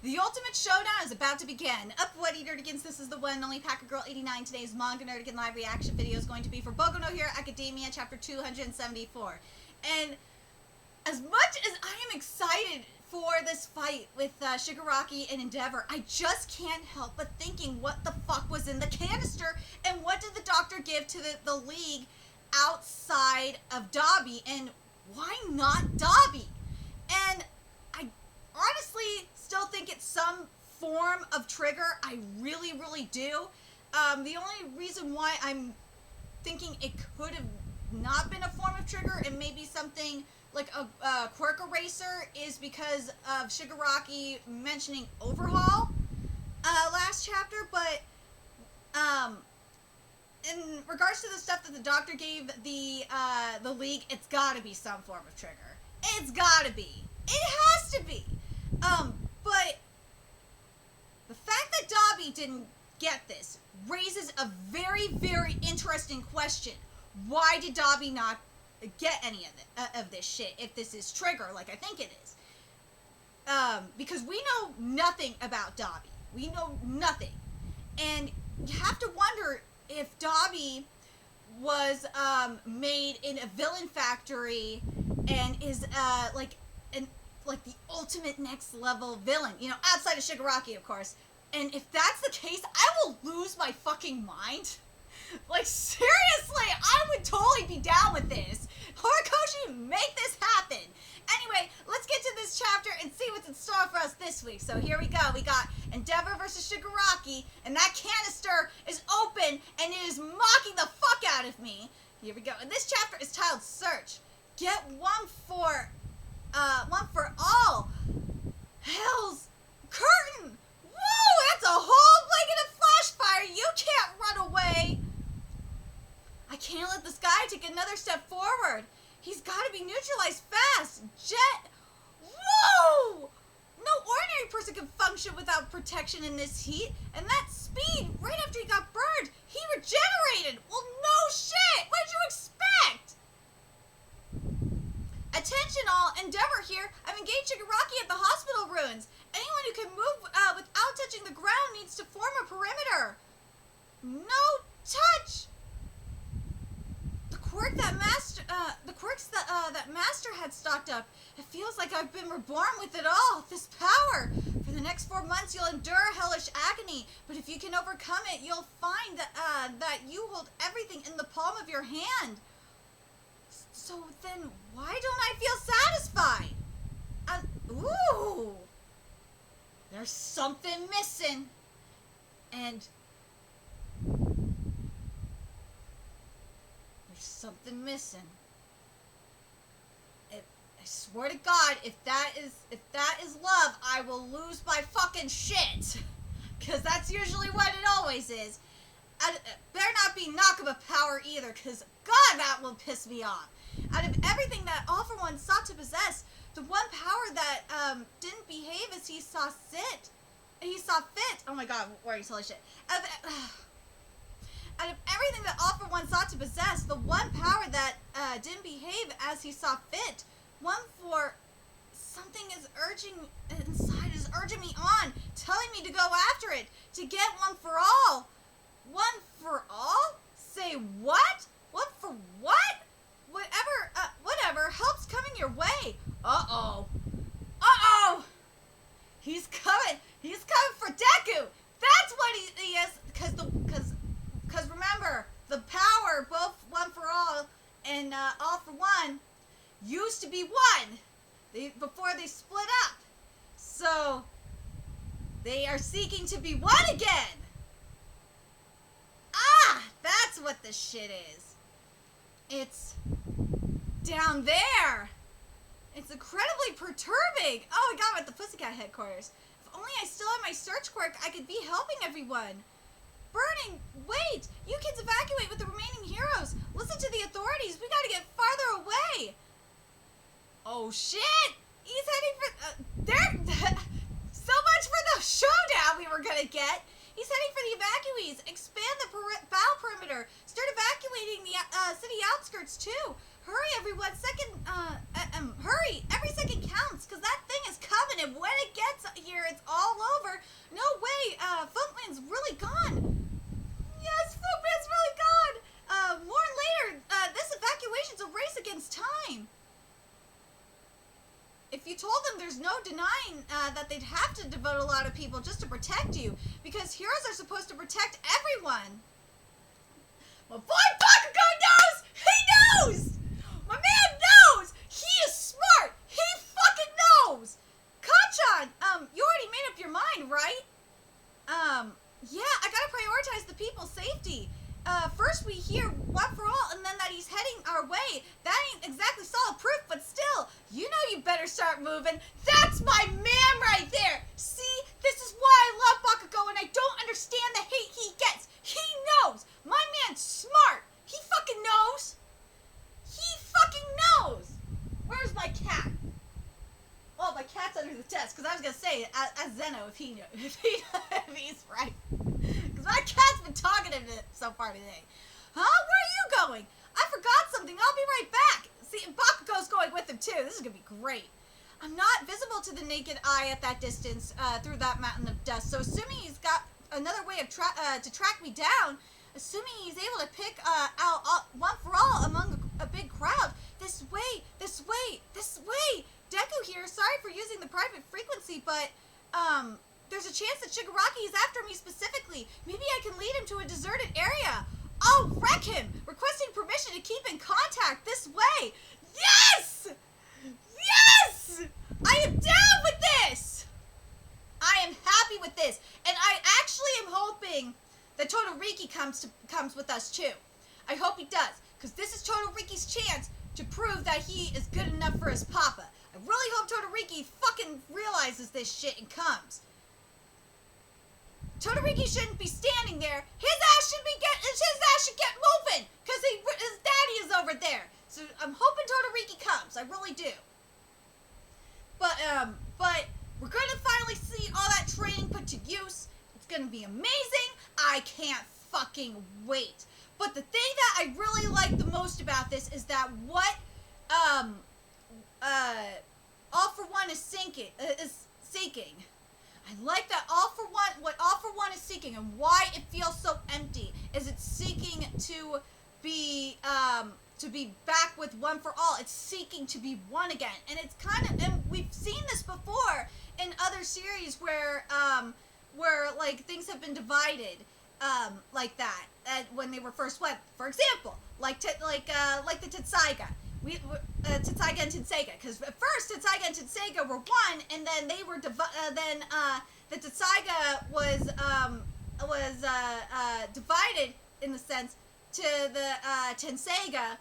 The ultimate showdown is about to begin. Up, what Nerdigans? This is the one and only Packer Girl 89. Today's Manga Nerdigan live reaction video is going to be for Boku no Hero Academia, chapter 274. And as much as I am excited for this fight with Shigaraki and Endeavor, I just can't help but thinking what the fuck was in the canister and what did the doctor give to the league outside of Dabi, and why not Dabi? And I honestly still think it's some form of trigger. I really, really do. The only reason why I'm thinking it could have not been a form of trigger and maybe something like a quirk eraser is because of Shigaraki mentioning overhaul last chapter, but in regards to the stuff that the doctor gave the league, it's gotta be some form of trigger. It's gotta be. It has to be. But the fact that Dabi didn't get this raises a very, very interesting question. Why did Dabi not get any of this shit if this is trigger, like I think it is? Because we know nothing about Dabi. We know nothing. And you have to wonder if Dabi was made in a villain factory and is like the ultimate next level villain, you know, outside of Shigaraki, of course. And if that's the case, I will lose my fucking mind. Like, seriously, I would totally be down with this. Horikoshi, make this happen. Anyway, let's get to this chapter and see what's in store for us this week. So here we go. We got Endeavor versus Shigaraki, and that canister is open, and it is mocking the fuck out of me. Here we go. And this chapter is titled Search. Get one for all. Hell's curtain. Whoa, that's a whole blanket of flash fire. You can't run away. I can't let this guy take another step forward. He's got to be neutralized fast. Jet. Whoa! No ordinary person can function without protection in this heat. And that speed, right after he got burned, he regenerated. Well, no shit. What did you expect? Attention all, Endeavor here. I've engaged Shigaraki at the hospital ruins. Anyone who can move without touching the ground needs to form a perimeter. No touch. The quirks that Master had stocked up. It feels like I've been reborn with it all. This power. For the next 4 months, you'll endure hellish agony. But if you can overcome it, you'll find that you hold everything in the palm of your hand. So then, why don't I feel satisfied? Ooh. There's something missing. And there's something missing. I swear to God, if that is love, I will lose my fucking shit. Cause that's usually what it always is. Better not be Nakama power either, cause God, that will piss me off. Out of everything that All For One sought to possess, the one power that didn't behave as he saw fit. Oh my God, where are you telling shit? Out of everything that All For One sought to possess, the one power that didn't behave as he saw fit, one for something is urging me on, telling me to go after it, to get one for all. One for all? Say what? One for what? Whatever helps coming your way. Uh-oh. He's coming for Deku. That's what he is. Cause remember, the power, both One for All and All For One, used to be one before they split up. So they are seeking to be one again. Ah, that's what this shit is. It's down there. It's incredibly perturbing. Oh my God, I'm at the Pussycat headquarters. If only I still had my search quirk, I could be helping everyone. Burning, wait! You kids evacuate with the remaining heroes. Listen to the authorities. We gotta get farther away. Oh shit! He's heading for so much for the showdown we were gonna get. He's heading for the evacuees. Expand the bow perimeter. Start evacuating the city outskirts too. Hurry, everyone! Hurry! Every second counts, because that thing is coming, and when it gets here, here. It's all over. No way. Funkman's really gone. Yes, Funkman's really gone. More later. This evacuation's a race against time. If you told them there's no denying that they'd have to devote a lot of people just to protect you, because heroes are supposed to protect everyone. My boy Bakugo knows! He knows! My man knows! He is smart! He fucking knows! Kanchan, you already made up your mind, right? Yeah, I gotta prioritize the people's safety. First we hear one for all, and then that he's heading our way. That ain't exactly solid proof, but still, you know you better start moving. That's my man right there! See, this is why I love Bakugo, and I don't understand the hate he gets. He knows! My man's smart! He fucking knows! He fucking knows! Where's my cat? Oh, my cat's under the desk, because I was going to say, as Zeno, if he's right. Because my cat's been talking to him so far today. Huh? Where are you going? I forgot something. I'll be right back. See, Bakugo's going with him, too. This is going to be great. I'm not visible to the naked eye at that distance through that mountain of dust, so assuming he's got another way of to track me down, assuming he's able to pick out one for all among a big crowd. This way, this way, this way. Deku here, sorry for using the private frequency, but there's a chance that Shigaraki is after me specifically. Maybe I can lead him to a deserted area. I'll wreck him, requesting permission to keep in contact this way. Yes! Yes! I am down with this! I am happy with this, and I actually am hoping that Todoriki comes with us too. I hope he does, because this is Todoriki's chance to prove that he is good enough for his papa. I really hope Todoriki fucking realizes this shit and comes. Todoriki shouldn't be standing there. His ass should get moving, because his daddy is over there. So I'm hoping Todoriki comes. I really do. But we're gonna finally see all that training put to use. It's gonna be amazing. I can't fucking wait. But the thing that I really like the most about this is that what All for One is seeking. I like that what All for One is seeking, and why it feels so empty is it's seeking to be back with One for All. It's seeking to be one again, and it's and we've seen this before in other series where like things have been divided like that when they were first went. For example, like the Tetsaiga. Tetsaiga and Tenseiga, because at first Tetsaiga and Tenseiga were one, and then they were the Tetsaiga was divided in the sense to the Tenseiga,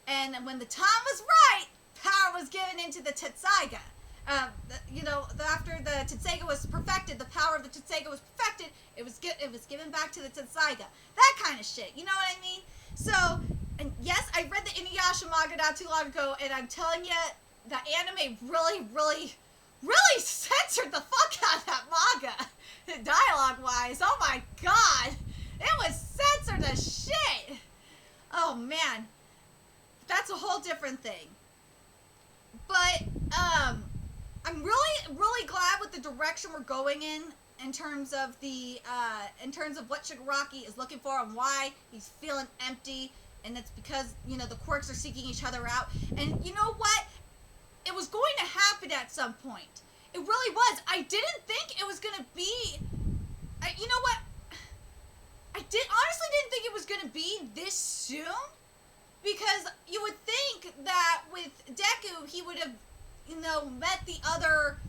and when the time was right, power was given into the Tetsaiga. After the Tenseiga was perfected, the power of the Tenseiga was perfected. It was given back to the Tenseiga. That kind of shit. You know what I mean? So. And yes, I read the Inuyasha manga not too long ago, and I'm telling you, the anime really, really, really censored the fuck out of that manga, dialogue-wise. Oh my god, it was censored as shit. Oh man, that's a whole different thing. But I'm really, really glad with the direction we're going in terms of what Shigaraki is looking for and why he's feeling empty. And it's because, the quirks are seeking each other out. And you know what? It was going to happen at some point. It really was. I didn't think it was going to be... you know what? I honestly didn't think it was going to be this soon. Because you would think that with Deku, he would have, met the other...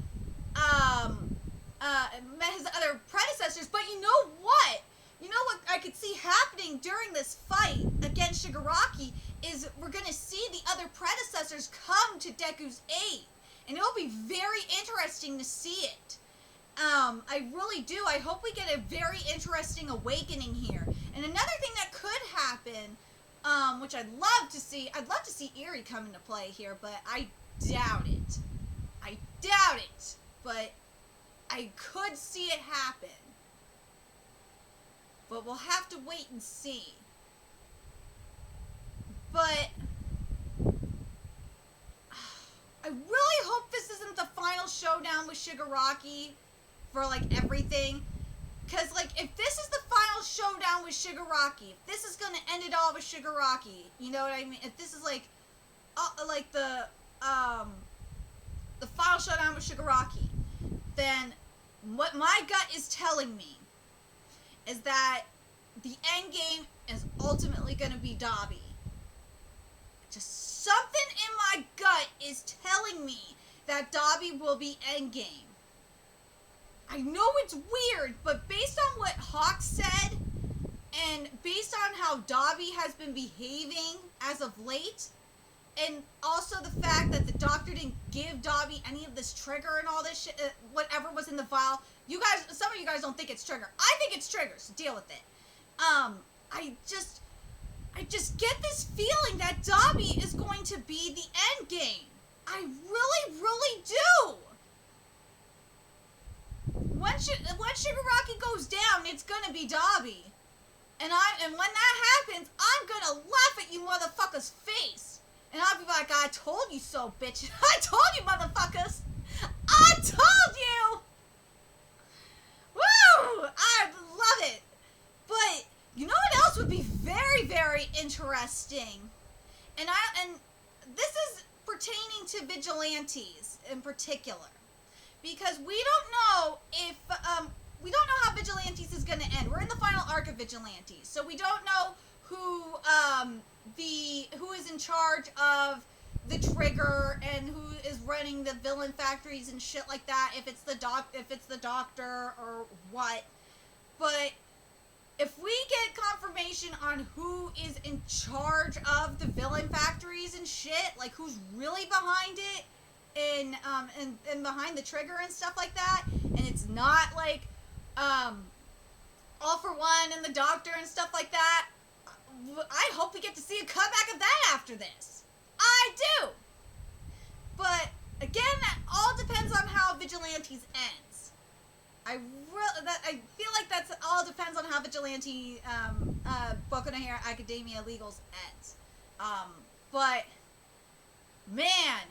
met his other predecessors. But you know what? You know what I could see happening during this fight against Shigaraki is we're going to see the other predecessors come to Deku's aid. And it'll be very interesting to see it. I really do. I hope we get a very interesting awakening here. And another thing that could happen, which I'd love to see Eri come into play here, but I doubt it. But I could see it happen. But we'll have to wait and see. But I really hope this isn't the final showdown with Shigaraki. for, like, everything. Because, like, if this is the final showdown with Shigaraki, if this is going to end it all with Shigaraki, you know what I mean? If this is, like the final showdown with Shigaraki, then what my gut is telling me is that the end game is ultimately going to be Dabi. Just something in my gut is telling me that Dabi will be endgame. I know it's weird, but based on what Hawk said, and based on how Dabi has been behaving as of late, and also the fact that the doctor didn't give Dabi any of this trigger and all this shit, whatever was in the vial. You guys, some of you guys don't think it's trigger. I think it's trigger, so deal with it. I just get this feeling that Dabi is going to be the end game. I really, really do. When Shigaraki goes down, it's gonna be Dabi. And when that happens, I'm gonna laugh at you motherfuckers' face. And I'll be like, I told you so, bitch. I told you, motherfuckers. I told you. Woo! I love it. But you know what else would be very, very interesting? And this is pertaining to vigilantes in particular. Because we don't know if, we don't know how Vigilantes is going to end. We're in the final arc of Vigilantes. So we don't know who is in charge of the trigger and who is running the villain factories and shit like that, if it's the doctor or what. But if we get confirmation on who is in charge of the villain factories and shit, like who's really behind it, and behind the trigger and stuff like that, and it's not like All For One and the Doctor and stuff like that, I hope we get to see a comeback of that after this. I do. But again, that all depends on how Vigilantes ends. I feel like that's all depends on how Vigilante Boku no Hero Academia Legals ends. But man,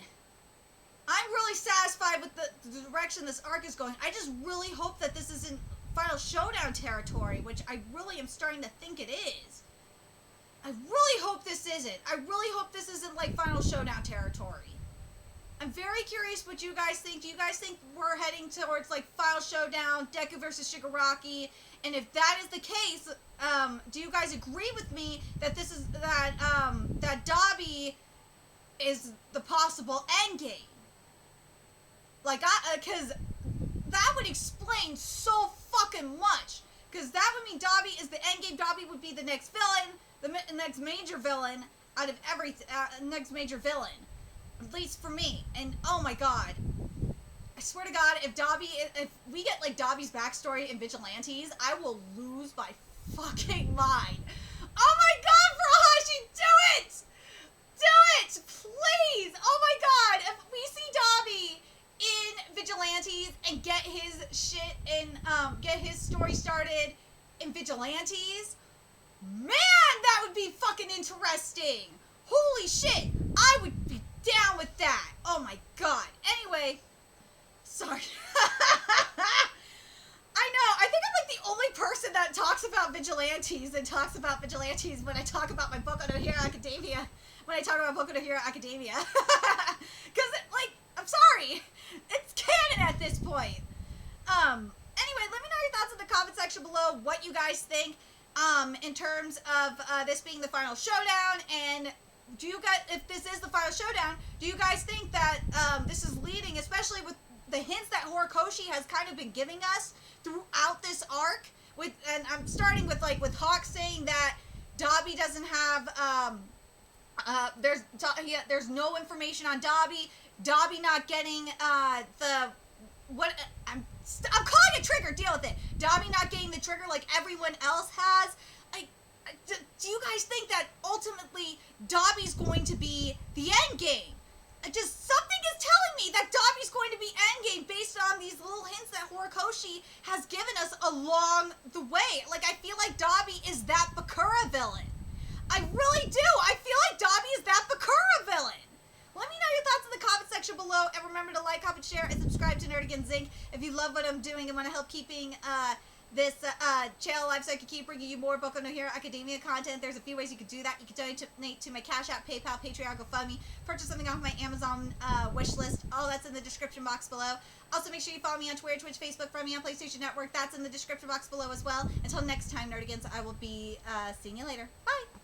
I'm really satisfied with the direction this arc is going. I just really hope that this isn't Final Showdown territory, which I really am starting to think it is. I really hope this isn't. I really hope this isn't like Final Showdown territory. I'm very curious what you guys think. Do you guys think we're heading towards like Final Showdown, Deku versus Shigaraki? And if that is the case, do you guys agree with me that this is that Dabi is the possible endgame? Like, because that would explain so fucking much. Because that would mean Dabi is the endgame. Dabi would be the next villain, the next major villain out of next major villain. At least for me. And oh my god. I swear to god, if we get like Dabi's backstory in Vigilantes, I will lose my fucking mind. Oh my god, Furahashi, do it! Do it! Please! Oh my god, if we see Dabi in Vigilantes and get his shit in, get his story started in Vigilantes, man, that would be fucking interesting. Holy shit, I would be down with that. Oh my god. Anyway, sorry. I know, I think I'm like the only person that talks about Vigilantes and talks about Vigilantes when I talk about my Boku no Hero Academia. When I talk about Boku no Hero Academia. Because, like, I'm sorry. It's canon at this point. Anyway, let me know your thoughts in the comment section below, what you guys think, in terms of, this being the final showdown, and do you guys, if this is the final showdown, do you guys think that, this is leading, especially with the hints that Horikoshi has kind of been giving us throughout this arc, and I'm starting with, like, with Hawk saying that Dabi doesn't have, there's no information on Dabi, Dabi not getting, I'm calling it trigger, deal with it. Dabi not getting the trigger like everyone else has. Do you guys think that ultimately Dabi's going to be the end game? Something is telling me that Dabi's going to be endgame based on these little hints that Horikoshi has given us along the way. Like, I feel like Dabi is that Bakura villain. I really do. I feel like Dabi is that Bakura villain. Let me know your thoughts in the comment section section below. And remember to like, comment, share, and subscribe to Nerdigans Inc. if you love what I'm doing and want to help keeping this channel live so I can keep bringing you more Boku no Hero Academia content. There's a few ways you can do that. You can donate to my Cash App, PayPal, Patreon, GoFundMe, purchase something off my Amazon wish list. All that's in the description box below. Also, make sure you follow me on Twitter, Twitch, Facebook, friend me on PlayStation Network. That's in the description box below as well. Until next time, Nerdigans, I will be seeing you later. Bye!